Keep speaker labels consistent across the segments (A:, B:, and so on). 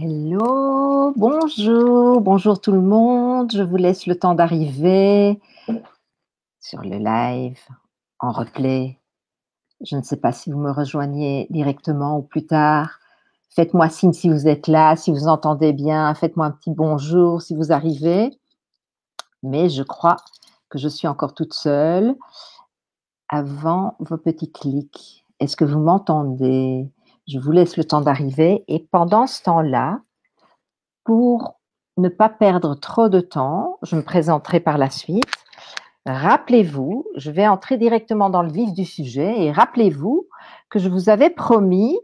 A: Hello, bonjour, bonjour tout le monde. Je vous laisse le temps d'arriver sur le live, en replay. Je ne sais pas si vous me rejoignez directement ou plus tard. Faites-moi signe si vous êtes là, si vous entendez bien. Faites-moi un petit bonjour si vous arrivez. Mais je crois que je suis encore toute seule. Avant vos petits clics, est-ce que vous m'entendez? Je vous laisse le temps d'arriver et pendant ce temps-là, pour ne pas perdre trop de temps, je me présenterai par la suite. Rappelez-vous, je vais entrer directement dans le vif du sujet et rappelez-vous que je vous avais promis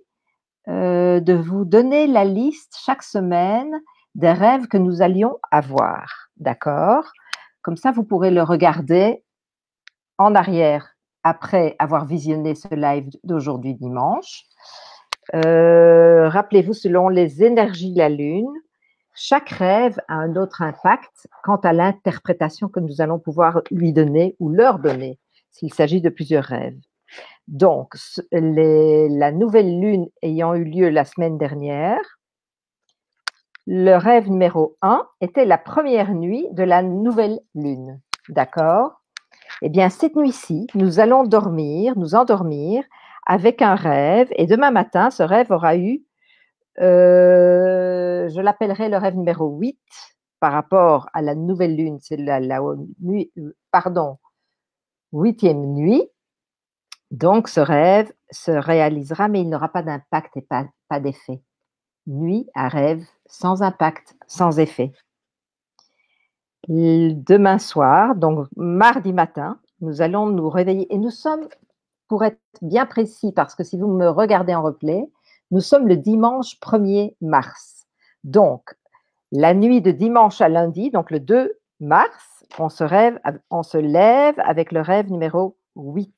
A: de vous donner la liste chaque semaine des rêves que nous allions avoir. D'accord? Comme ça, vous pourrez le regarder en arrière après avoir visionné ce live d'aujourd'hui dimanche. Rappelez-vous, selon les énergies de la Lune, chaque rêve a un autre impact quant à l'interprétation que nous allons pouvoir lui donner ou leur donner, s'il s'agit de plusieurs rêves. Donc, la nouvelle lune ayant eu lieu la semaine dernière, le rêve numéro 1 était la première nuit de la nouvelle lune. D'accord? Eh bien, cette nuit-ci, nous allons nous endormir avec un rêve, et demain matin, ce rêve aura eu je l'appellerai le rêve numéro 8 par rapport à la nouvelle lune, c'est la nuit, pardon, 8e nuit. Donc, ce rêve se réalisera, mais il n'aura pas d'impact et pas d'effet. Nuit à rêve sans impact, sans effet. Demain soir, donc mardi matin, nous allons nous réveiller et nous sommes, pour être bien précis, parce que si vous me regardez en replay, nous sommes le dimanche 1er mars. Donc, la nuit de dimanche à lundi, donc le 2 mars, on se lève avec le rêve numéro 8,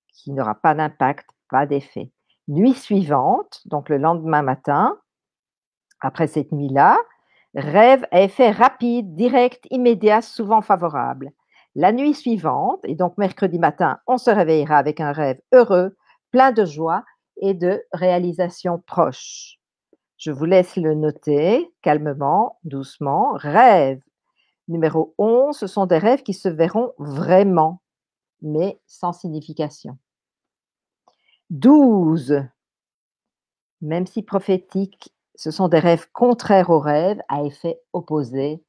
A: qui n'aura pas d'impact, pas d'effet. Nuit suivante, donc le lendemain matin, après cette nuit-là, rêve à effet rapide, direct, immédiat, souvent favorable. La nuit suivante, et donc mercredi matin, on se réveillera avec un rêve heureux, plein de joie et de réalisation proche. Je vous laisse le noter calmement, doucement. Rêve numéro 11, ce sont des rêves qui se verront vraiment, mais sans signification. 12, même si prophétiques, ce sont des rêves contraires aux rêves, à effet opposé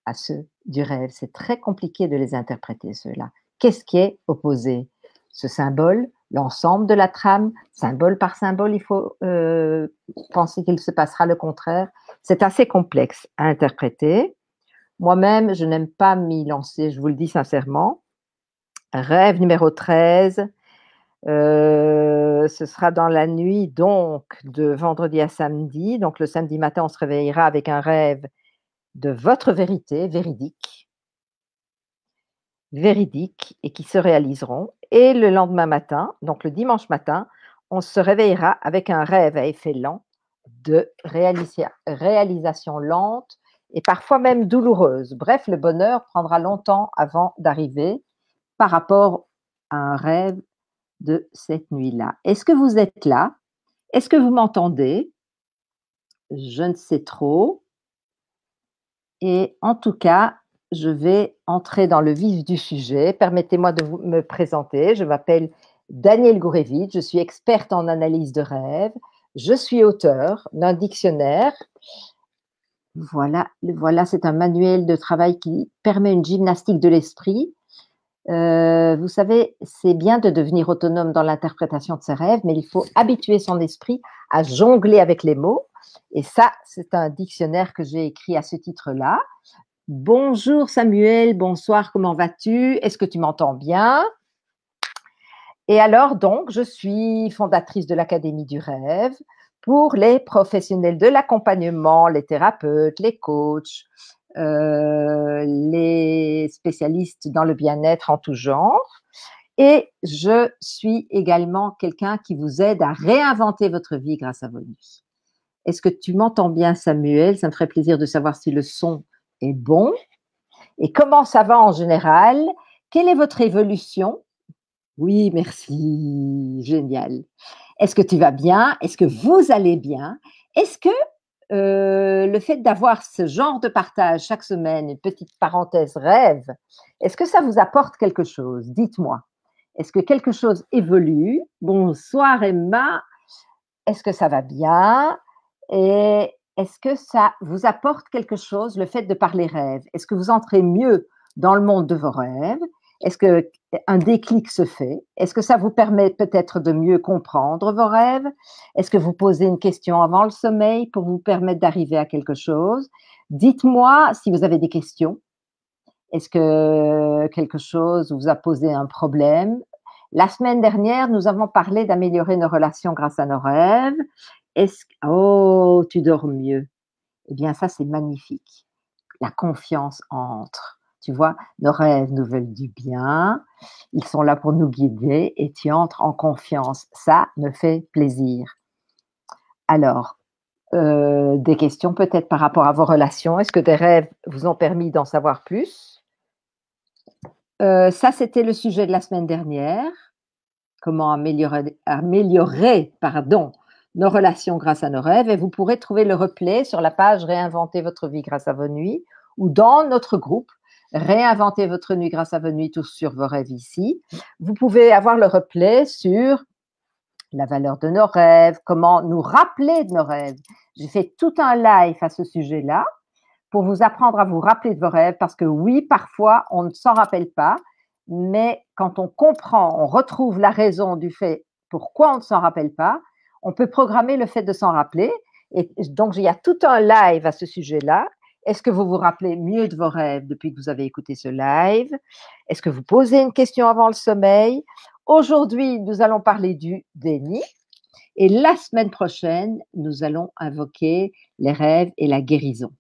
A: à ceux du rêve. C'est très compliqué de les interpréter, ceux-là. Qu'est-ce qui est opposé? Ce symbole, l'ensemble de la trame, symbole par symbole, il faut penser qu'il se passera le contraire. C'est assez complexe à interpréter. Moi-même, je n'aime pas m'y lancer, je vous le dis sincèrement. Rêve numéro 13, ce sera dans la nuit donc de vendredi à samedi. Donc le samedi matin, on se réveillera avec un rêve de votre vérité, véridique et qui se réaliseront. Et le lendemain matin, donc le dimanche matin, on se réveillera avec un rêve à effet lent de réalisation lente et parfois même douloureuse. Bref, le bonheur prendra longtemps avant d'arriver par rapport à un rêve de cette nuit-là. Est-ce que vous êtes là? Est-ce que vous m'entendez? Je ne sais trop. Et en tout cas, je vais entrer dans le vif du sujet. Permettez-moi de me présenter. Je m'appelle Danielle Gourevitch, je suis experte en analyse de rêves. Je suis auteure d'un dictionnaire. Voilà, c'est un manuel de travail qui permet une gymnastique de l'esprit. Vous savez, c'est bien de devenir autonome dans l'interprétation de ses rêves, mais il faut habituer son esprit à jongler avec les mots. Et ça, c'est un dictionnaire que j'ai écrit à ce titre-là. Bonjour Samuel, bonsoir, comment vas-tu? Est-ce que tu m'entends bien? Et alors, donc, je suis fondatrice de l'Académie du rêve pour les professionnels de l'accompagnement, les thérapeutes, les coachs, les spécialistes dans le bien-être en tout genre. Et je suis également quelqu'un qui vous aide à réinventer votre vie grâce à vos nuits. Est-ce que tu m'entends bien, Samuel? Ça me ferait plaisir de savoir si le son est bon. Et comment ça va en général? Quelle est votre évolution? Oui, merci, génial. Est-ce que tu vas bien? Est-ce que vous allez bien? Est-ce que le fait d'avoir ce genre de partage chaque semaine, une petite parenthèse rêve, est-ce que ça vous apporte quelque chose? Dites-moi. Est-ce que quelque chose évolue? Bonsoir Emma, est-ce que ça va bien? Et est-ce que ça vous apporte quelque chose, le fait de parler rêve? Est-ce que vous entrez mieux dans le monde de vos rêves? Est-ce qu'un déclic se fait? Est-ce que ça vous permet peut-être de mieux comprendre vos rêves? Est-ce que vous posez une question avant le sommeil pour vous permettre d'arriver à quelque chose? Dites-moi si vous avez des questions. Est-ce que quelque chose vous a posé un problème? La semaine dernière, nous avons parlé d'améliorer nos relations grâce à nos rêves. Oh, tu dors mieux. Eh bien, ça, c'est magnifique. La confiance entre. Tu vois, nos rêves nous veulent du bien. Ils sont là pour nous guider et tu entres en confiance. Ça me fait plaisir. Alors, des questions peut-être par rapport à vos relations. Est-ce que des rêves vous ont permis d'en savoir plus? Ça, c'était le sujet de la semaine dernière. Comment améliorer nos relations grâce à nos rêves. Et vous pourrez trouver le replay sur la page Réinventer votre vie grâce à vos nuits ou dans notre groupe Réinventer votre nuit grâce à vos nuits, tous sur vos rêves ici. Vous pouvez avoir le replay sur la valeur de nos rêves, comment nous rappeler de nos rêves. J'ai fait tout un live à ce sujet-là pour vous apprendre à vous rappeler de vos rêves parce que oui, parfois, on ne s'en rappelle pas, mais quand on comprend, on retrouve la raison du fait pourquoi on ne s'en rappelle pas, on peut programmer le fait de s'en rappeler. Et donc, il y a tout un live à ce sujet-là. Est-ce que vous vous rappelez mieux de vos rêves depuis que vous avez écouté ce live? Est-ce que vous posez une question avant le sommeil? Aujourd'hui, nous allons parler du déni. Et la semaine prochaine, nous allons invoquer les rêves et la guérison.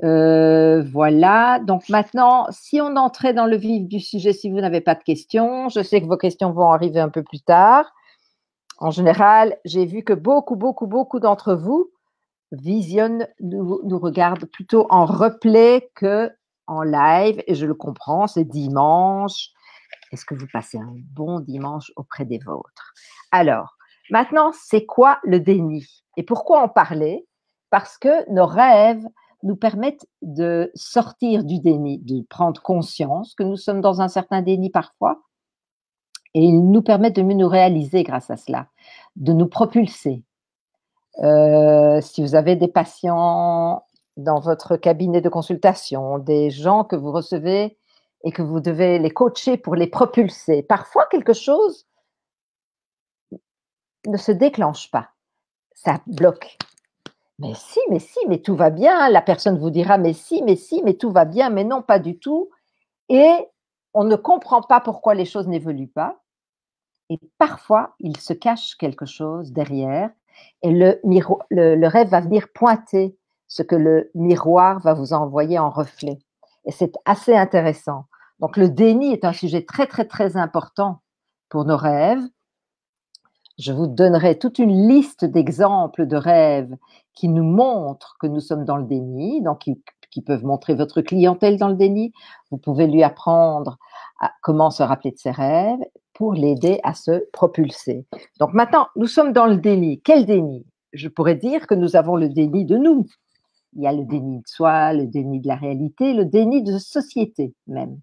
A: Voilà, donc maintenant, si on entrait dans le vif du sujet, si vous n'avez pas de questions, je sais que vos questions vont arriver un peu plus tard. En général, j'ai vu que beaucoup d'entre vous visionnent, nous regardent plutôt en replay que en live, et je le comprends, c'est dimanche. Est-ce que vous passez un bon dimanche auprès des vôtres? Alors, maintenant, c'est quoi le déni? Et pourquoi en parler? Parce que nos rêves nous permettent de sortir du déni, de prendre conscience que nous sommes dans un certain déni parfois, et ils nous permettent de mieux nous réaliser grâce à cela, de nous propulser. Si vous avez des patients dans votre cabinet de consultation, des gens que vous recevez et que vous devez les coacher pour les propulser, parfois quelque chose ne se déclenche pas, ça bloque. Mais si, mais tout va bien. La personne vous dira, mais si, mais tout va bien, mais non, pas du tout. Et on ne comprend pas pourquoi les choses n'évoluent pas. Et parfois, il se cache quelque chose derrière et le rêve va venir pointer ce que le miroir va vous envoyer en reflet. Et c'est assez intéressant. Donc, le déni est un sujet très important pour nos rêves. Je vous donnerai toute une liste d'exemples de rêves qui nous montrent que nous sommes dans le déni, donc qui peuvent montrer votre clientèle dans le déni. Vous pouvez lui apprendre comment se rappeler de ses rêves pour l'aider à se propulser. Donc maintenant, nous sommes dans le déni. Quel déni? Je pourrais dire que nous avons le déni de nous. Il y a le déni de soi, le déni de la réalité, le déni de société même.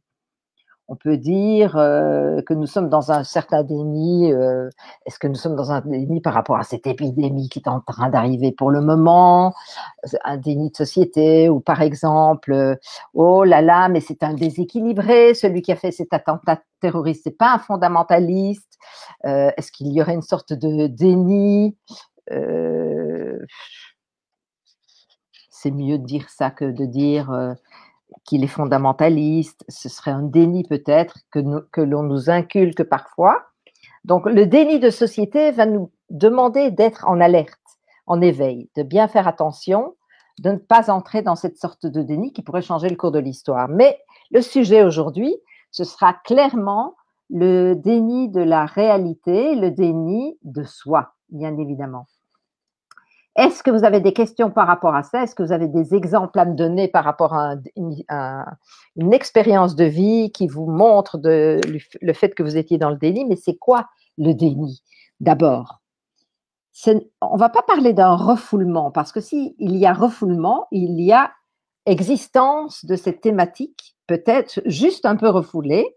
A: On peut dire que nous sommes dans un certain déni. Est-ce que nous sommes dans un déni par rapport à cette épidémie qui est en train d'arriver pour le moment? Un déni de société ou par exemple, oh là là, mais c'est un déséquilibré, celui qui a fait cet attentat terroriste, c'est pas un fondamentaliste. Est-ce qu'il y aurait une sorte de déni? C'est mieux de dire ça que de dire qu'il est fondamentaliste, ce serait un déni peut-être que l'on nous inculque parfois. Donc, le déni de société va nous demander d'être en alerte, en éveil, de bien faire attention, de ne pas entrer dans cette sorte de déni qui pourrait changer le cours de l'histoire. Mais le sujet aujourd'hui, ce sera clairement le déni de la réalité, le déni de soi, bien évidemment. Est-ce que vous avez des questions par rapport à ça? Est-ce que vous avez des exemples à me donner par rapport à une expérience de vie qui vous montre le fait que vous étiez dans le déni? Mais c'est quoi le déni d'abord? On ne va pas parler d'un refoulement, parce que s'il y a refoulement, il y a existence de cette thématique, peut-être juste un peu refoulée.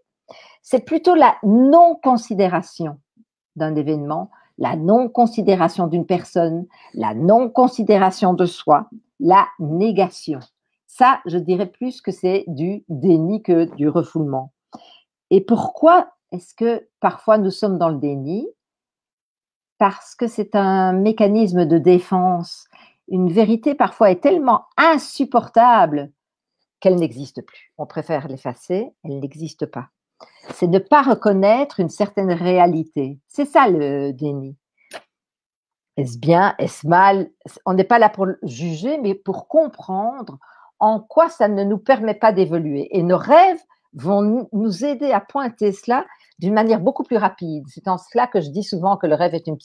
A: C'est plutôt la non-considération d'un événement, la non-considération d'une personne, la non-considération de soi, la négation. Ça, je dirais plus que c'est du déni que du refoulement. Et pourquoi est-ce que parfois nous sommes dans le déni? Parce que c'est un mécanisme de défense. Une vérité parfois est tellement insupportable qu'elle n'existe plus. On préfère l'effacer, elle n'existe pas. C'est ne pas reconnaître une certaine réalité. C'est ça le déni. Est-ce bien, est-ce mal? On n'est pas là pour juger, mais pour comprendre en quoi ça ne nous permet pas d'évoluer. Et nos rêves vont nous aider à pointer cela d'une manière beaucoup plus rapide. C'est en cela que je dis souvent que le rêve est une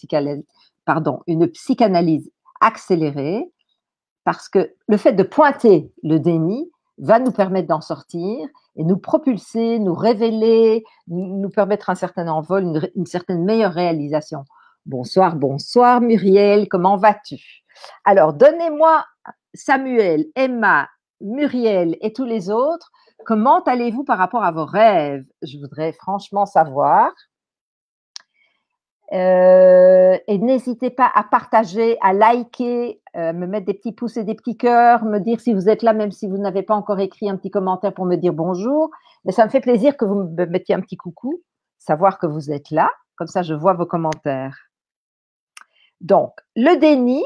A: psychanalyse accélérée, parce que le fait de pointer le déni va nous permettre d'en sortir et nous propulser, nous révéler, nous permettre un certain envol, une certaine meilleure réalisation. Bonsoir, bonsoir Muriel, comment vas-tu? Alors, donnez-moi Samuel, Emma, Muriel et tous les autres, comment allez-vous par rapport à vos rêves? Je voudrais franchement savoir. Et n'hésitez pas à partager, à liker, me mettre des petits pouces et des petits cœurs, me dire si vous êtes là, même si vous n'avez pas encore écrit un petit commentaire pour me dire bonjour. Mais ça me fait plaisir que vous me mettiez un petit coucou, savoir que vous êtes là. Comme ça, je vois vos commentaires. Donc, le déni,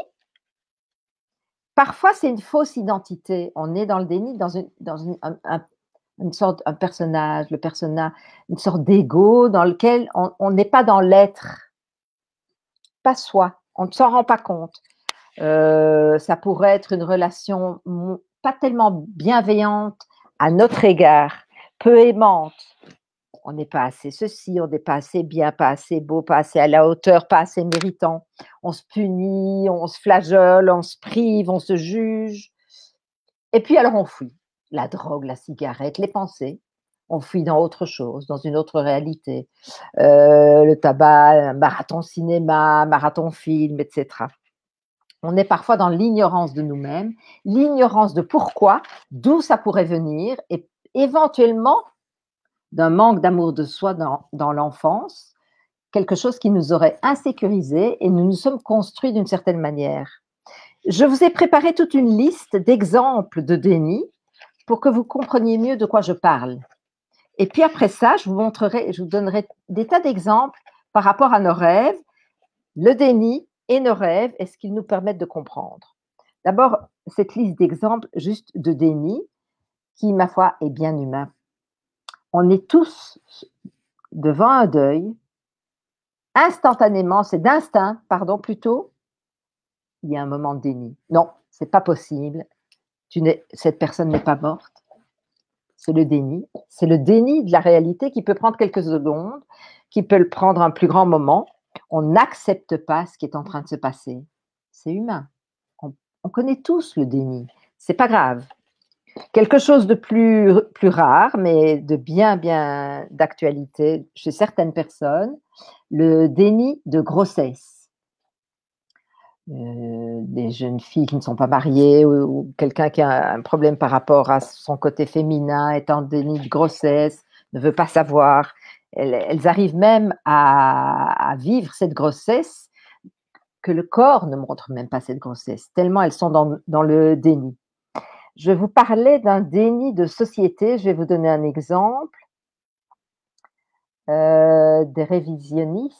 A: parfois, c'est une fausse identité. On est dans le déni, dans une sorte, un personnage, une sorte d'ego dans lequel on n'est pas dans l'être. Pas soi, on ne s'en rend pas compte. Ça pourrait être une relation pas tellement bienveillante à notre égard, peu aimante. On n'est pas assez ceci, on n'est pas assez bien, pas assez beau, pas assez à la hauteur, pas assez méritant. On se punit, on se flageole, on se prive, on se juge. Et puis alors on fuit. La drogue, la cigarette, les pensées. On fuit dans autre chose, dans une autre réalité. Le tabac, marathon cinéma, marathon film, etc. On est parfois dans l'ignorance de nous-mêmes, l'ignorance de pourquoi, d'où ça pourrait venir, et éventuellement d'un manque d'amour de soi dans l'enfance, quelque chose qui nous aurait insécurisés et nous nous sommes construits d'une certaine manière. Je vous ai préparé toute une liste d'exemples de déni pour que vous compreniez mieux de quoi je parle. Et puis après ça, je vous donnerai des tas d'exemples par rapport à nos rêves, le déni et nos rêves, et ce qu'ils nous permettent de comprendre. D'abord, cette liste d'exemples juste de déni, qui, ma foi, est bien humain. On est tous devant un deuil, instantanément, c'est d'instinct, pardon, plutôt, il y a un moment de déni. Non, c'est pas possible, cette personne n'est pas morte. C'est le déni. C'est le déni de la réalité qui peut prendre quelques secondes, qui peut le prendre un plus grand moment. On n'accepte pas ce qui est en train de se passer. C'est humain. On connaît tous le déni. C'est pas grave. Quelque chose de plus rare, mais de bien d'actualité chez certaines personnes, le déni de grossesse. Des jeunes filles qui ne sont pas mariées ou quelqu'un qui a un problème par rapport à son côté féminin, est en déni de grossesse, ne veut pas savoir. Elles arrivent même à vivre cette grossesse que le corps ne montre même pas cette grossesse, tellement elles sont dans le déni. Je vous parlais d'un déni de société, je vais vous donner un exemple. Des révisionnistes.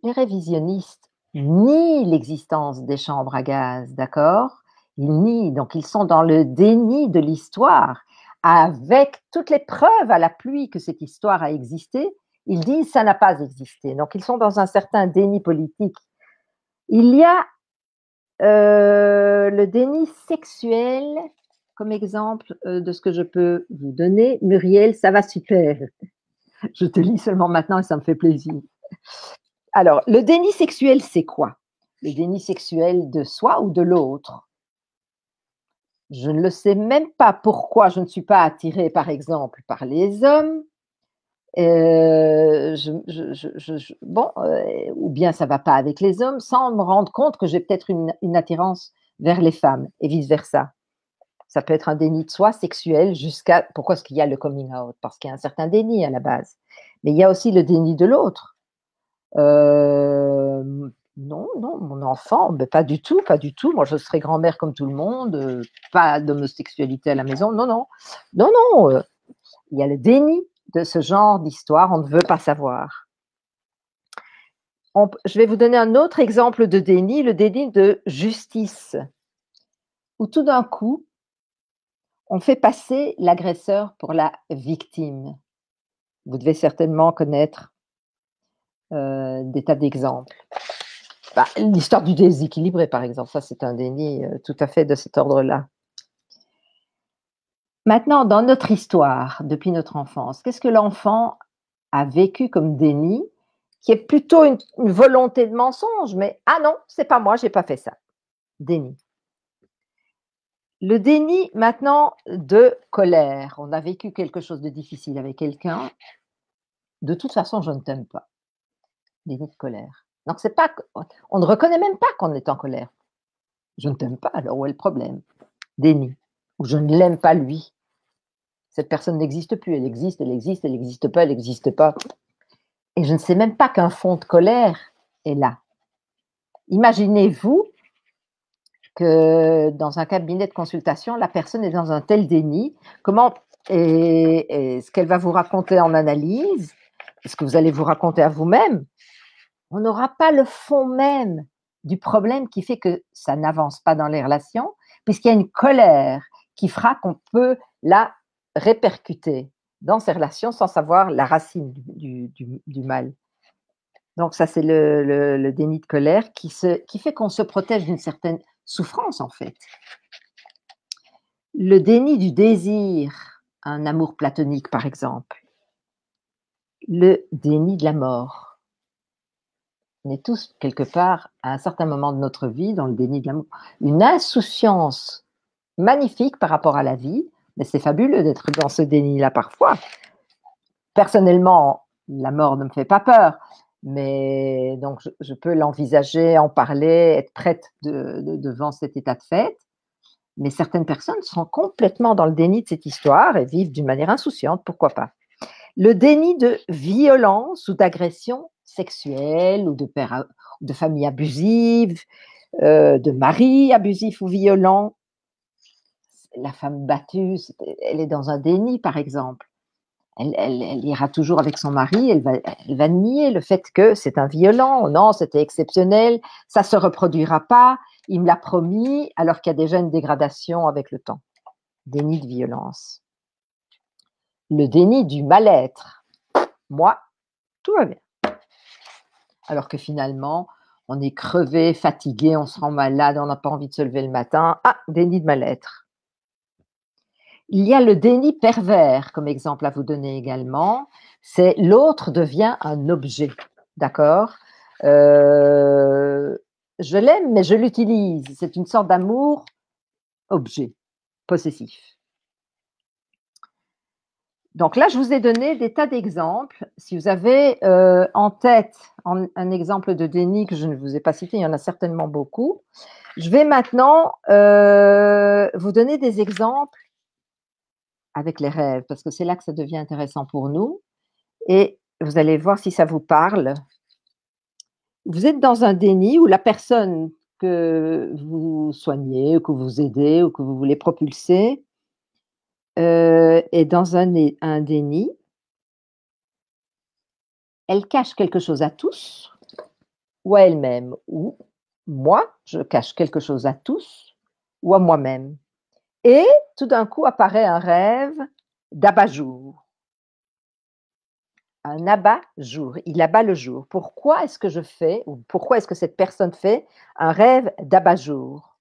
A: Les révisionnistes nient l'existence des chambres à gaz, d'accord? Ils nient, donc ils sont dans le déni de l'histoire. Avec toutes les preuves à la pluie que cette histoire a existé, ils disent ça n'a pas existé. Donc ils sont dans un certain déni politique. Il y a le déni sexuel comme exemple de ce que je peux vous donner. Muriel, ça va super. Je te lis seulement maintenant et ça me fait plaisir. Alors, le déni sexuel, c'est quoi? Le déni sexuel de soi ou de l'autre? Je ne le sais même pas pourquoi je ne suis pas attirée, par exemple, par les hommes. Bon, ou bien ça ne va pas avec les hommes, sans me rendre compte que j'ai peut-être une attirance vers les femmes et vice-versa. Ça peut être un déni de soi sexuel jusqu'à… Pourquoi est-ce qu'il y a le coming out? Parce qu'il y a un certain déni à la base. Mais il y a aussi le déni de l'autre. Non, non, mon enfant, mais pas du tout, pas du tout. Moi, je serai grand-mère comme tout le monde, pas d'homosexualité à la maison. Non, non, non, non. Il y a le déni de ce genre d'histoire, on ne veut pas savoir. Je vais vous donner un autre exemple de déni, le déni de justice, où tout d'un coup, on fait passer l'agresseur pour la victime. Vous devez certainement connaître des tas d'exemples. L'histoire du déséquilibré, par exemple, ça c'est un déni tout à fait de cet ordre-là. Maintenant, dans notre histoire, depuis notre enfance, qu'est-ce que l'enfant a vécu comme déni, qui est plutôt une volonté de mensonge, mais ah non, c'est pas moi, j'ai pas fait ça. Déni. Le déni maintenant de colère. On a vécu quelque chose de difficile avec quelqu'un. De toute façon, je ne t'aime pas. Déni de colère. Donc c'est pas, on ne reconnaît même pas qu'on est en colère. Je ne t'aime pas, alors où est le problème? Déni. Ou je ne l'aime pas lui. Cette personne n'existe plus, elle existe, elle existe, elle n'existe pas, elle n'existe pas. Et je ne sais même pas qu'un fond de colère est là. Imaginez-vous que dans un cabinet de consultation, la personne est dans un tel déni. Comment et ce qu'elle va vous raconter en analyse, ce que vous allez vous raconter à vous-même, on n'aura pas le fond même du problème qui fait que ça n'avance pas dans les relations, puisqu'il y a une colère qui fera qu'on peut la répercuter dans ces relations sans savoir la racine du mal. Donc ça, c'est le déni de colère qui fait qu'on se protège d'une certaine souffrance, en fait. Le déni du désir, un amour platonique, par exemple. Le déni de la mort. On est tous, quelque part, à un certain moment de notre vie, dans le déni de l'amour. Une insouciance magnifique par rapport à la vie, mais c'est fabuleux d'être dans ce déni-là parfois. Personnellement, la mort ne me fait pas peur, mais donc je peux l'envisager, en parler, être prête devant cet état de fait. Mais certaines personnes sont complètement dans le déni de cette histoire et vivent d'une manière insouciante, pourquoi pas. Le déni de violence ou d'agression sexuelle ou de famille abusive, de mari abusif ou violent. La femme battue, elle est dans un déni, par exemple. Elle ira toujours avec son mari, elle va nier le fait que c'est un violent. Non, c'était exceptionnel, ça ne se reproduira pas, il me l'a promis, alors qu'il y a déjà une dégradation avec le temps. Déni de violence. Le déni du mal-être. Moi, tout va bien. Alors que finalement, on est crevé, fatigué, on se rend malade, on n'a pas envie de se lever le matin. Ah, déni de mal-être. Il y a le déni pervers comme exemple à vous donner également. C'est l'autre devient un objet, d'accord? Je l'aime, mais je l'utilise. C'est une sorte d'amour objet, possessif. Donc là, je vous ai donné des tas d'exemples. Si vous avez en tête un exemple de déni que je ne vous ai pas cité, il y en a certainement beaucoup. Je vais maintenant vous donner des exemples avec les rêves, parce que c'est là que ça devient intéressant pour nous. Et vous allez voir si ça vous parle. Vous êtes dans un déni où la personne que vous soignez, ou que vous aidez, ou que vous voulez propulser, est dans un déni. Elle cache quelque chose à tous, ou à elle-même, ou moi, je cache quelque chose à tous, ou à moi-même. Et tout d'un coup apparaît un rêve d'abat-jour. Un abat-jour, il abat le jour. Pourquoi est-ce que je fais, ou pourquoi est-ce que cette personne fait un rêve d'abat-jour?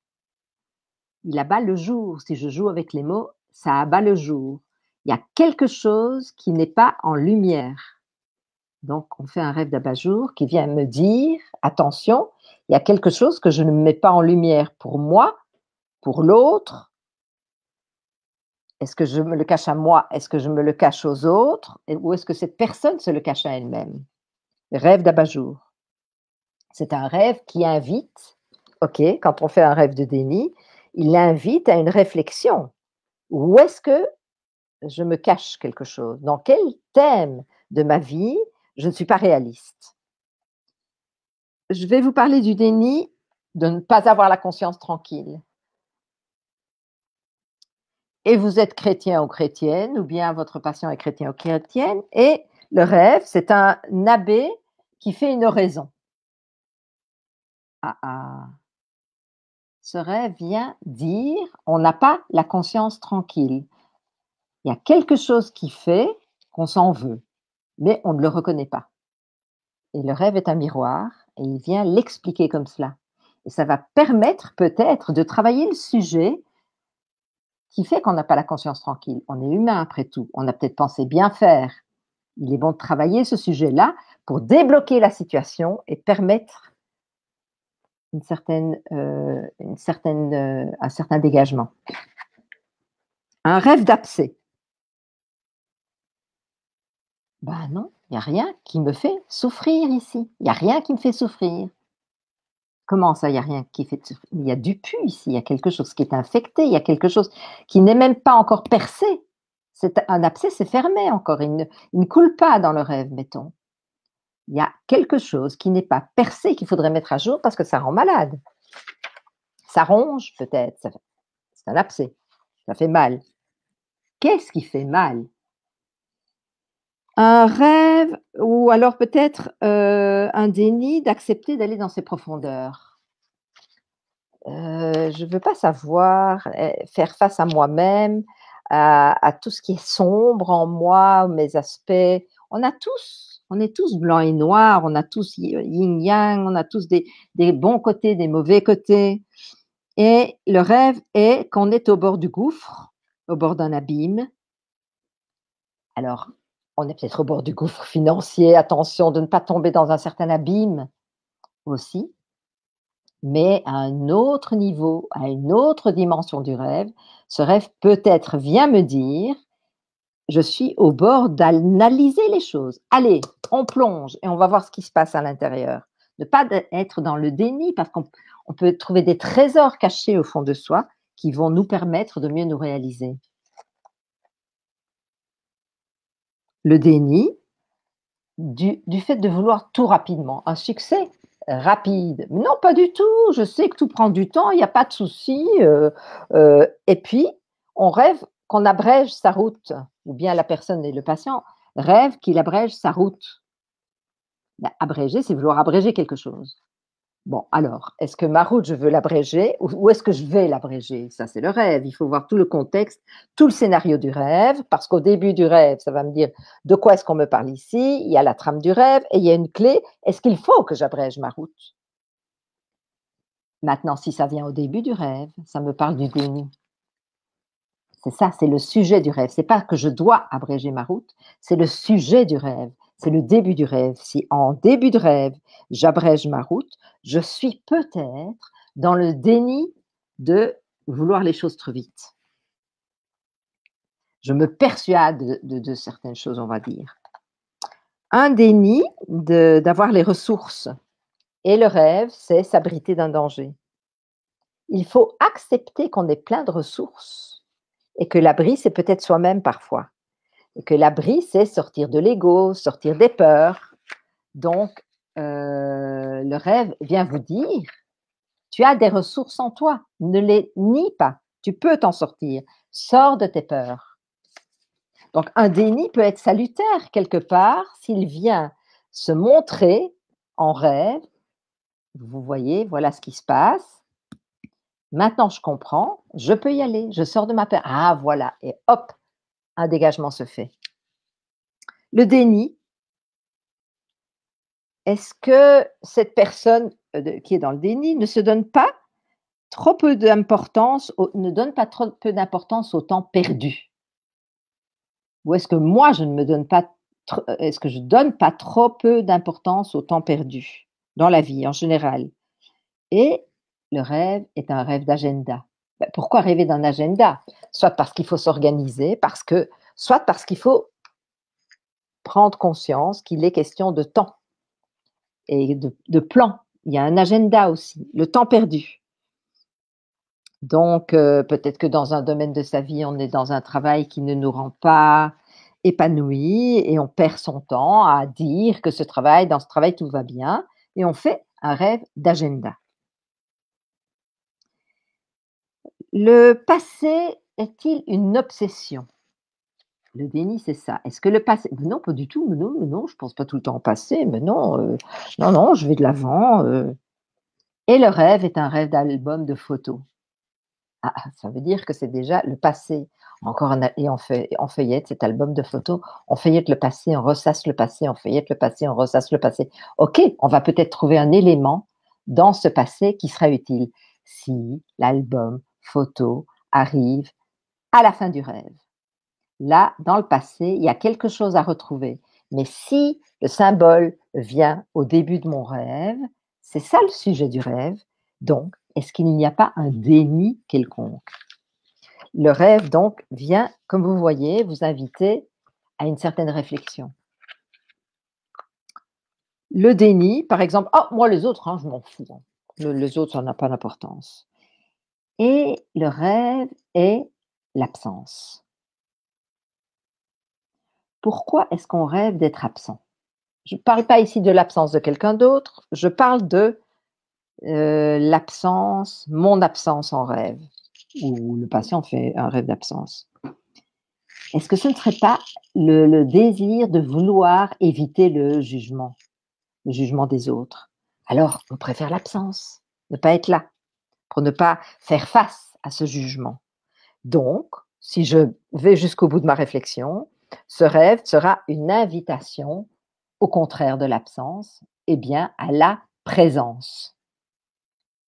A: Il abat le jour. Si je joue avec les mots, ça abat le jour. Il y a quelque chose qui n'est pas en lumière. Donc, on fait un rêve d'abat-jour qui vient me dire, attention, il y a quelque chose que je ne mets pas en lumière pour moi, pour l'autre, Est-ce que je me le cache à moi? Est-ce que je me le cache aux autres? Ou est-ce que cette personne se le cache à elle-même? Rêve d'abat-jour. C'est un rêve qui invite, OK, quand on fait un rêve de déni, il invite à une réflexion. Où est-ce que je me cache quelque chose? Dans quel thème de ma vie je ne suis pas réaliste? Je vais vous parler du déni de ne pas avoir la conscience tranquille. Et vous êtes chrétien ou chrétienne, ou bien votre patient est chrétien ou chrétienne, et le rêve, c'est un abbé qui fait une oraison. Ah ah, ce rêve vient dire on n'a pas la conscience tranquille. Il y a quelque chose qui fait qu'on s'en veut, mais on ne le reconnaît pas. Et le rêve est un miroir, et il vient l'expliquer comme cela. Et ça va permettre peut-être de travailler le sujet qui fait qu'on n'a pas la conscience tranquille. On est humain après tout, on a peut-être pensé bien faire. Il est bon de travailler ce sujet-là pour débloquer la situation et permettre un certain dégagement. Un rêve d'abcès. Ben non, il n'y a rien qui me fait souffrir ici. Il n'y a rien qui me fait souffrir. Comment ça, il n'y a rien qui fait souffrir? Il y a du pu ici, il y a quelque chose qui est infecté, il y a quelque chose qui n'est même pas encore percé. Un abcès, c'est fermé encore, il ne coule pas dans le rêve, mettons. Il y a quelque chose qui n'est pas percé, qu'il faudrait mettre à jour parce que ça rend malade. Ça ronge peut-être, c'est un abcès, ça fait mal. Qu'est-ce qui fait mal? Un rêve ou alors peut-être un déni d'accepter d'aller dans ses profondeurs. Je ne veux pas savoir, faire face à moi-même, à tout ce qui est sombre en moi, mes aspects. On est tous blancs et noirs, on a tous yin-yang, on a tous des bons côtés, des mauvais côtés. Et le rêve est qu'on est au bord du gouffre, au bord d'un abîme. Alors, on est peut-être au bord du gouffre financier, attention de ne pas tomber dans un certain abîme aussi, mais à un autre niveau, à une autre dimension du rêve, ce rêve peut-être vient me dire, je suis au bord d'analyser les choses. Allez, on plonge et on va voir ce qui se passe à l'intérieur. Ne pas être dans le déni parce qu'on peut trouver des trésors cachés au fond de soi qui vont nous permettre de mieux nous réaliser. Le déni, du fait de vouloir tout rapidement, un succès rapide. Non, pas du tout, je sais que tout prend du temps, il n'y a pas de souci. Et puis, on rêve qu'on abrège sa route, ou bien la personne et le patient rêvent qu'il abrège sa route. Ben, abréger, c'est vouloir abréger quelque chose. Bon, alors, est-ce que ma route, je veux l'abréger ou est-ce que je vais l'abréger? Ça, c'est le rêve. Il faut voir tout le contexte, tout le scénario du rêve, parce qu'au début du rêve, ça va me dire de quoi est-ce qu'on me parle ici, il y a la trame du rêve et il y a une clé. Est-ce qu'il faut que j'abrège ma route? Maintenant, si ça vient au début du rêve, ça me parle du déni. C'est ça, c'est le sujet du rêve. C'est pas que je dois abréger ma route, c'est le sujet du rêve. C'est le début du rêve. Si en début de rêve, j'abrège ma route, je suis peut-être dans le déni de vouloir les choses trop vite. Je me persuade de certaines choses, on va dire. Un déni d'avoir les ressources. Et le rêve, c'est s'abriter d'un danger. Il faut accepter qu'on ait plein de ressources et que l'abri, c'est peut-être soi-même parfois. Et que l'abri, c'est sortir de l'ego, sortir des peurs. Donc, le rêve vient vous dire, tu as des ressources en toi, ne les nie pas, tu peux t'en sortir, sors de tes peurs. Donc, un déni peut être salutaire quelque part s'il vient se montrer en rêve, vous voyez, voilà ce qui se passe, maintenant je comprends, je peux y aller, je sors de ma peur, ah voilà, et hop, un dégagement se fait. Le déni, est-ce que cette personne qui est dans le déni ne se donne pas trop peu d'importance, ne donne pas trop peu d'importance au temps perdu? Ou est-ce que moi, je ne me donne pas, est-ce que je donne pas trop peu d'importance au temps perdu dans la vie en général? Et le rêve est un rêve d'agenda. Ben, pourquoi rêver d'un agenda? Soit parce qu'il faut s'organiser, soit parce qu'il faut prendre conscience qu'il est question de temps et de plan. Il y a un agenda aussi, le temps perdu. Donc, peut-être que dans un domaine de sa vie, on est dans un travail qui ne nous rend pas épanouis et on perd son temps à dire que dans ce travail, tout va bien et on fait un rêve d'agenda. Le passé est-il une obsession? Le déni, c'est ça. Est-ce que le passé non, pas du tout, mais non, je pense pas tout le temps au passé, mais non, non, je vais de l'avant, et le rêve est un rêve d'album de photos. Ça veut dire que c'est déjà le passé. Encore et on feuillette cet album de photos, on feuillette le passé, on ressasse le passé, on feuillette le passé, on ressasse le passé. OK, on va peut-être trouver un élément dans ce passé qui sera utile si l'album photo arrive à la fin du rêve. Là, dans le passé, il y a quelque chose à retrouver. Mais si le symbole vient au début de mon rêve, c'est ça le sujet du rêve. Donc, est-ce qu'il n'y a pas un déni quelconque? Le rêve, donc, vient, comme vous voyez, vous inviter à une certaine réflexion. Le déni, par exemple, oh, moi les autres, je m'en fous. Les autres, ça n'a pas d'importance. Et le rêve est l'absence. Pourquoi est-ce qu'on rêve d'être absent? Je ne parle pas ici de l'absence de quelqu'un d'autre, je parle de mon absence en rêve, où le patient fait un rêve d'absence. Est-ce que ce ne serait pas le désir de vouloir éviter le jugement des autres? Alors, on préfère l'absence, ne pas être là, pour ne pas faire face à ce jugement. Donc, si je vais jusqu'au bout de ma réflexion, ce rêve sera une invitation, au contraire de l'absence, bien à la présence,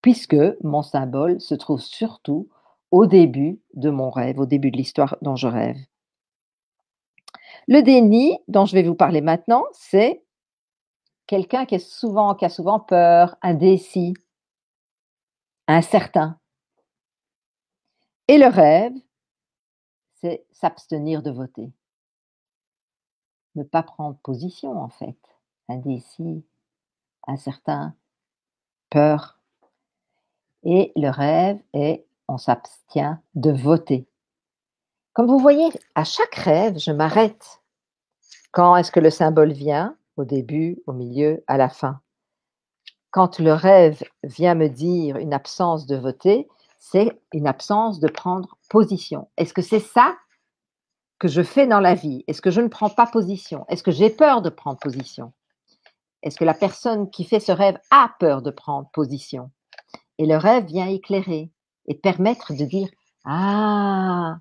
A: puisque mon symbole se trouve surtout au début de mon rêve, au début de l'histoire dont je rêve. Le déni, dont je vais vous parler maintenant, c'est quelqu'un qui a souvent peur, indécis, incertain. Et le rêve, c'est s'abstenir de voter. Ne pas prendre position, en fait. Indécis, incertain, peur. Et le rêve est on s'abstient de voter. Comme vous voyez, à chaque rêve, je m'arrête. Quand est-ce que le symbole vient? Au début, au milieu, à la fin. Quand le rêve vient me dire une absence de voter, c'est une absence de prendre position. Est-ce que c'est ça que je fais dans la vie? Est-ce que je ne prends pas position? Est-ce que j'ai peur de prendre position? Est-ce que la personne qui fait ce rêve a peur de prendre position? Et le rêve vient éclairer et permettre de dire « Ah,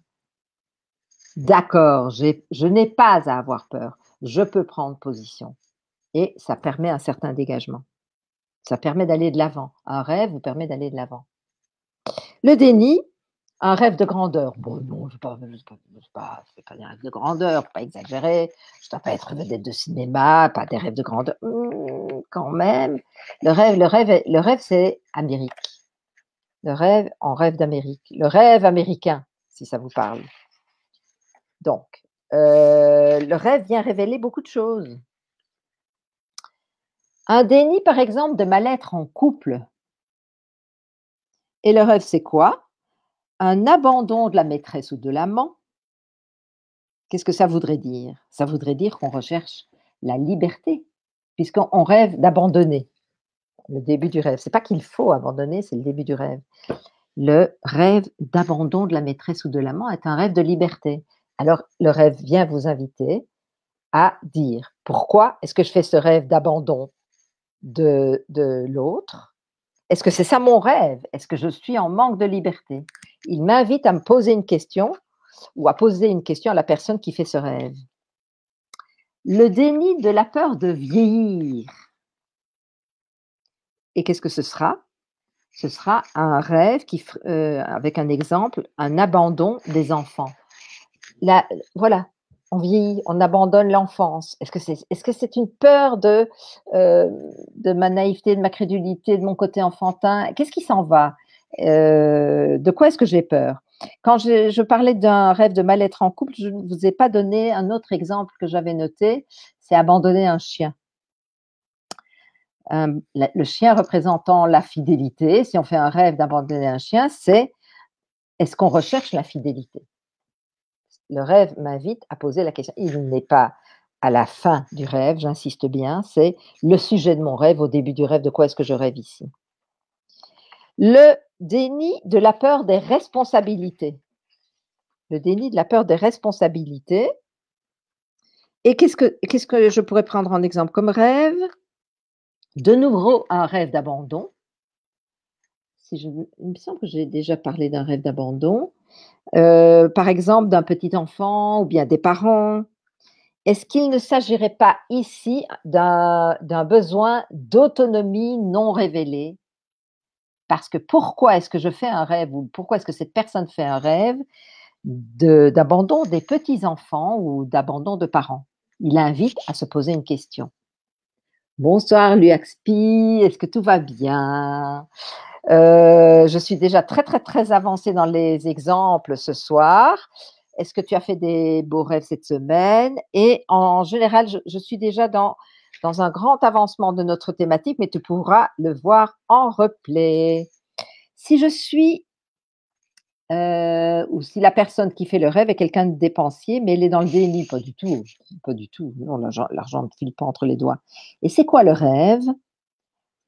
A: d'accord, je n'ai pas à avoir peur, je peux prendre position. » Et ça permet un certain dégagement. Ça permet d'aller de l'avant. Un rêve vous permet d'aller de l'avant. Le déni, un rêve de grandeur. Bon, non, je ne fais pas des rêves de grandeur, pas exagérer. Je ne dois pas être vedette de cinéma, pas des rêves de grandeur. Quand même. Le rêve, c'est Amérique. Le rêve, on rêve d'Amérique. Le rêve américain, si ça vous parle. Donc, le rêve vient révéler beaucoup de choses. Un déni, par exemple, de mal-être en couple. Et le rêve, c'est quoi? Un abandon de la maîtresse ou de l'amant. Qu'est-ce que ça voudrait dire? Ça voudrait dire qu'on recherche la liberté, puisqu'on rêve d'abandonner. Le début du rêve. C'est pas qu'il faut abandonner, c'est le début du rêve. Le rêve d'abandon de la maîtresse ou de l'amant est un rêve de liberté. Alors, le rêve vient vous inviter à dire pourquoi est-ce que je fais ce rêve d'abandon de l'autre? Est-ce que c'est ça mon rêve? Est-ce que je suis en manque de liberté? Il m'invite à me poser une question ou à poser une question à la personne qui fait ce rêve. Le déni de la peur de vieillir. Et qu'est-ce que ce sera? Ce sera un rêve avec un exemple, un abandon des enfants. Là, voilà, on vieillit, on abandonne l'enfance. Est-ce que c'est une peur de ma naïveté, de ma crédulité, de mon côté enfantin? Qu'est-ce qui s'en va? De quoi est-ce que j'ai peur? Quand je parlais d'un rêve de mal-être en couple, je ne vous ai pas donné un autre exemple que j'avais noté, c'est abandonner un chien. Le chien représentant la fidélité, si on fait un rêve d'abandonner un chien, c'est est-ce qu'on recherche la fidélité? Le rêve m'invite à poser la question. Il n'est pas à la fin du rêve, j'insiste bien, c'est le sujet de mon rêve, au début du rêve, de quoi est-ce que je rêve ici? Le déni de la peur des responsabilités. Le déni de la peur des responsabilités. Et qu'est-ce que je pourrais prendre en exemple comme rêve? De nouveau, un rêve d'abandon. Il me semble que j'ai déjà parlé d'un rêve d'abandon. Par exemple, d'un petit enfant ou bien des parents. Est-ce qu'il ne s'agirait pas ici d'un besoin d'autonomie non révélé? Parce que pourquoi est-ce que je fais un rêve ou pourquoi est-ce que cette personne fait un rêve d'abandon des petits-enfants ou d'abandon de parents? Il invite à se poser une question. Bonsoir l'UXP, est-ce que tout va bien? Je suis déjà très, très, très avancée dans les exemples ce soir. Est-ce que tu as fait des beaux rêves cette semaine? Et en général, je suis déjà dans un grand avancement de notre thématique, mais tu pourras le voir en replay. Si je suis ou si la personne qui fait le rêve est quelqu'un de dépensier, mais elle est dans le déni, pas du tout, pas du tout. Non, l'argent ne file pas entre les doigts. Et c'est quoi le rêve?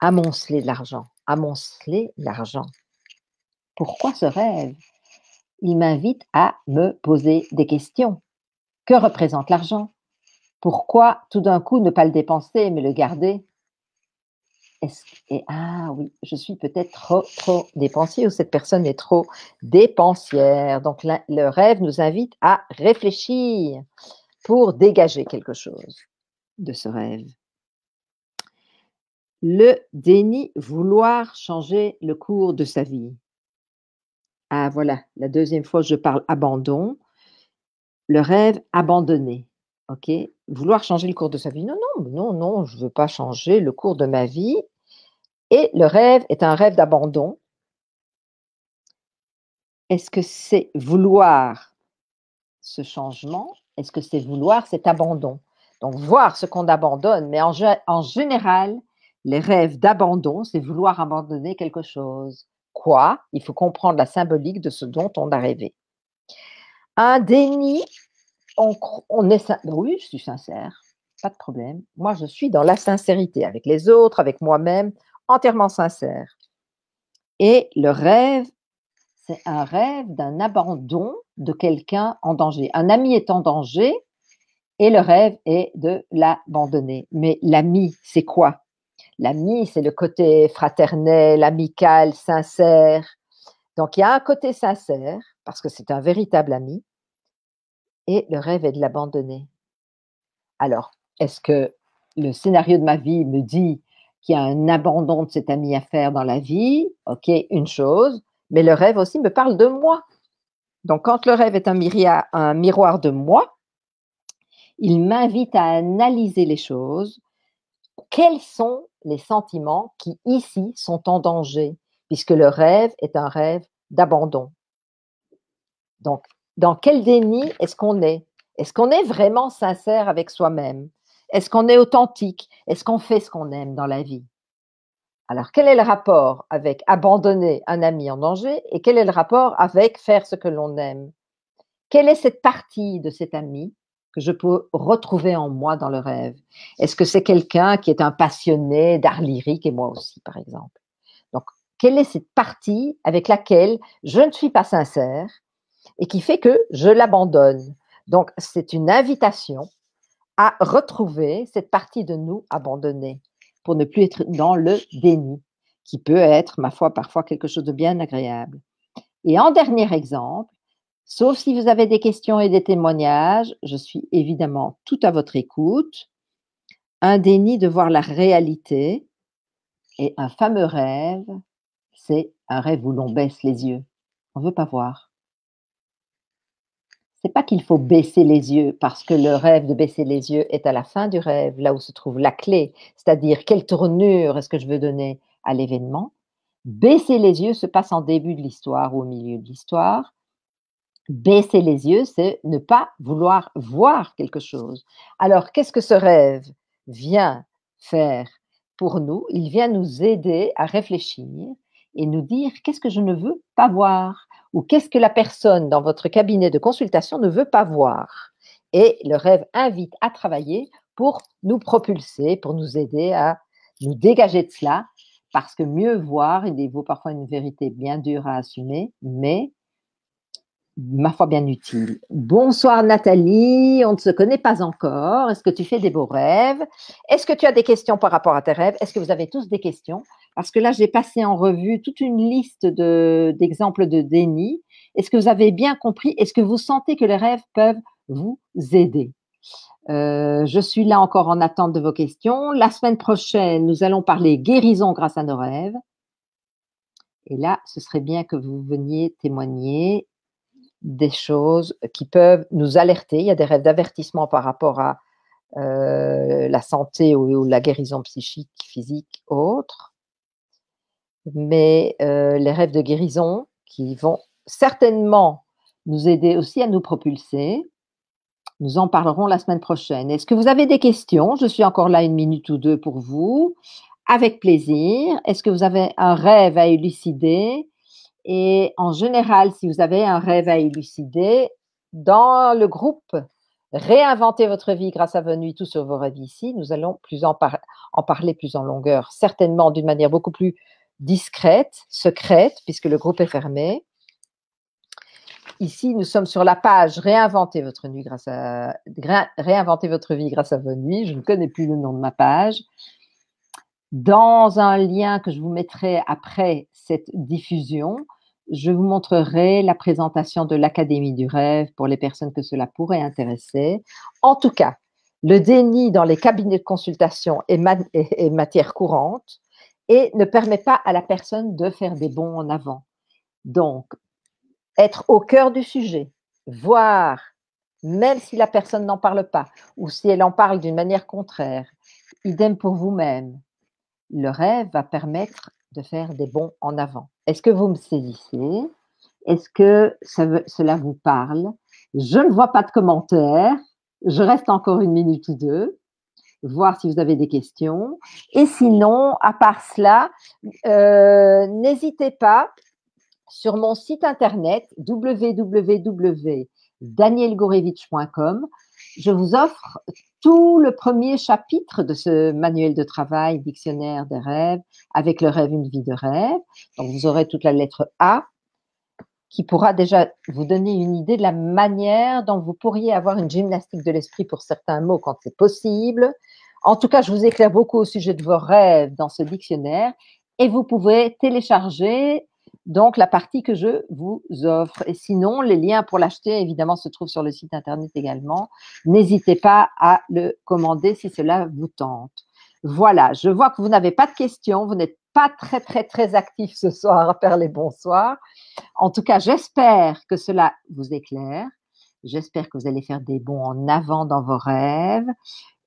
A: Amonceler de l'argent, amonceler l'argent. Pourquoi ce rêve? Il m'invite à me poser des questions. Que représente l'argent? Pourquoi tout d'un coup ne pas le dépenser, mais le garder? Ah oui, je suis peut-être trop dépensier ou cette personne est trop dépensière. Donc le rêve nous invite à réfléchir pour dégager quelque chose de ce rêve. Le déni, vouloir changer le cours de sa vie. Ah voilà, la deuxième fois je parle abandon. Le rêve abandonné, OK? Vouloir changer le cours de sa vie. Non, non, non, non, je ne veux pas changer le cours de ma vie. Et le rêve est un rêve d'abandon. Est-ce que c'est vouloir ce changement? Est-ce que c'est vouloir cet abandon? Donc, voir ce qu'on abandonne, mais en général, les rêves d'abandon, c'est vouloir abandonner quelque chose. Quoi? Il faut comprendre la symbolique de ce dont on a rêvé. Un déni, on est oui, je suis sincère, pas de problème. Moi, je suis dans la sincérité avec les autres, avec moi-même, entièrement sincère. Et le rêve, c'est un rêve d'un abandon de quelqu'un en danger. Un ami est en danger et le rêve est de l'abandonner. Mais l'ami, c'est quoi? L'ami, c'est le côté fraternel, amical, sincère. Donc, il y a un côté sincère, parce que c'est un véritable ami, et le rêve est de l'abandonner. Alors, est-ce que le scénario de ma vie me dit qu'il y a un abandon de cet ami à faire dans la vie? OK, une chose, mais le rêve aussi me parle de moi. Donc, quand le rêve est un miroir de moi, il m'invite à analyser les choses. Quels sont les sentiments qui, ici, sont en danger? Puisque le rêve est un rêve d'abandon. Donc, dans quel déni est-ce qu'on est? Est-ce qu'on est vraiment sincère avec soi-même? Est-ce qu'on est authentique? Est-ce qu'on fait ce qu'on aime dans la vie? Alors, quel est le rapport avec abandonner un ami en danger et quel est le rapport avec faire ce que l'on aime? Quelle est cette partie de cet ami que je peux retrouver en moi dans le rêve? Est-ce que c'est quelqu'un qui est un passionné d'art lyrique et moi aussi, par exemple? Donc, quelle est cette partie avec laquelle je ne suis pas sincère et qui fait que je l'abandonne? Donc, c'est une invitation à retrouver cette partie de nous abandonnée pour ne plus être dans le déni, qui peut être, ma foi, parfois quelque chose de bien agréable. Et en dernier exemple, sauf si vous avez des questions et des témoignages, je suis évidemment tout à votre écoute. Un déni de voir la réalité et un fameux rêve, c'est un rêve où l'on baisse les yeux. On ne veut pas voir. C'est pas qu'il faut baisser les yeux parce que le rêve de baisser les yeux est à la fin du rêve, là où se trouve la clé, c'est-à-dire quelle tournure est-ce que je veux donner à l'événement. Baisser les yeux se passe en début de l'histoire ou au milieu de l'histoire. Baisser les yeux, c'est ne pas vouloir voir quelque chose. Alors, qu'est-ce que ce rêve vient faire pour nous? Il vient nous aider à réfléchir et nous dire qu'est-ce que je ne veux pas voir ou qu'est-ce que la personne dans votre cabinet de consultation ne veut pas voir. Et le rêve invite à travailler pour nous propulser, pour nous aider à nous dégager de cela, parce que mieux voir, il vaut parfois une vérité bien dure à assumer, mais ma foi bien utile. Bonsoir Nathalie, on ne se connaît pas encore. Est-ce que tu fais des beaux rêves? Est-ce que tu as des questions par rapport à tes rêves? Est-ce que vous avez tous des questions? Parce que là, j'ai passé en revue toute une liste d'exemples de déni. Est-ce que vous avez bien compris? Est-ce que vous sentez que les rêves peuvent vous aider? Je suis là encore en attente de vos questions. La semaine prochaine, nous allons parler guérison grâce à nos rêves. Et là, ce serait bien que vous veniez témoigner des choses qui peuvent nous alerter. Il y a des rêves d'avertissement par rapport à la santé ou la guérison psychique, physique, autre. Mais les rêves de guérison qui vont certainement nous aider aussi à nous propulser. Nous en parlerons la semaine prochaine. Est-ce que vous avez des questions? Je suis encore là 1 minute ou 2 pour vous. Avec plaisir. Est-ce que vous avez un rêve à élucider? Et en général, si vous avez un rêve à élucider, dans le groupe Réinventer votre vie grâce à vos nuits, tout sur vos rêves ici, nous allons en parler plus en longueur, certainement d'une manière beaucoup plus discrète, secrète, puisque le groupe est fermé. Ici, nous sommes sur la page Réinventer votre vie grâce à vos nuits. Je ne connais plus le nom de ma page. Dans un lien que je vous mettrai après cette diffusion, je vous montrerai la présentation de l'Académie du rêve pour les personnes que cela pourrait intéresser. En tout cas, le déni dans les cabinets de consultation est matière courante et ne permet pas à la personne de faire des bonds en avant. Donc, être au cœur du sujet, voir, même si la personne n'en parle pas ou si elle en parle d'une manière contraire, idem pour vous-même. Le rêve va permettre de faire des bonds en avant. Est-ce que vous me saisissez? Est-ce que cela vous parle? Je ne vois pas de commentaires. Je reste encore 1 minute ou 2, voir si vous avez des questions. Et sinon, à part cela, n'hésitez pas, sur mon site internet www.danielgorevitch.com, je vous offre tout le premier chapitre de ce manuel de travail, dictionnaire des rêves, avec le rêve, une vie de rêve. Donc, vous aurez toute la lettre A qui pourra déjà vous donner une idée de la manière dont vous pourriez avoir une gymnastique de l'esprit pour certains mots quand c'est possible. En tout cas, je vous éclaire beaucoup au sujet de vos rêves dans ce dictionnaire et vous pouvez télécharger donc la partie que je vous offre. Et sinon, les liens pour l'acheter, évidemment, se trouvent sur le site internet également. N'hésitez pas à le commander si cela vous tente. Voilà, je vois que vous n'avez pas de questions, vous n'êtes pas très actifs ce soir à faire les bonsoirs. En tout cas, j'espère que cela vous éclaire. J'espère que vous allez faire des bonds en avant dans vos rêves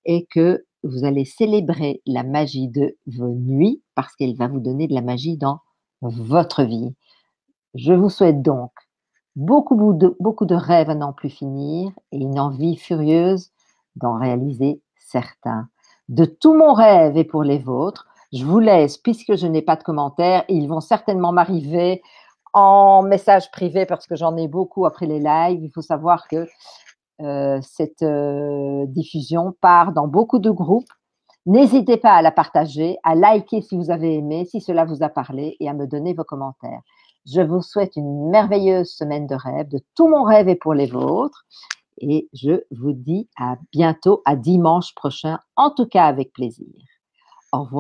A: et que vous allez célébrer la magie de vos nuits parce qu'elle va vous donner de la magie dans votre vie. Je vous souhaite donc beaucoup de rêves à n'en plus finir et une envie furieuse d'en réaliser certains. De tout mon rêve et pour les vôtres, je vous laisse, puisque je n'ai pas de commentaires, ils vont certainement m'arriver en message privé parce que j'en ai beaucoup après les lives. Il faut savoir que cette diffusion part dans beaucoup de groupes. N'hésitez pas à la partager, à liker si vous avez aimé, si cela vous a parlé et à me donner vos commentaires. Je vous souhaite une merveilleuse semaine de rêve, de tout mon rêve et pour les vôtres. Et je vous dis à bientôt, à dimanche prochain, en tout cas avec plaisir. Au revoir.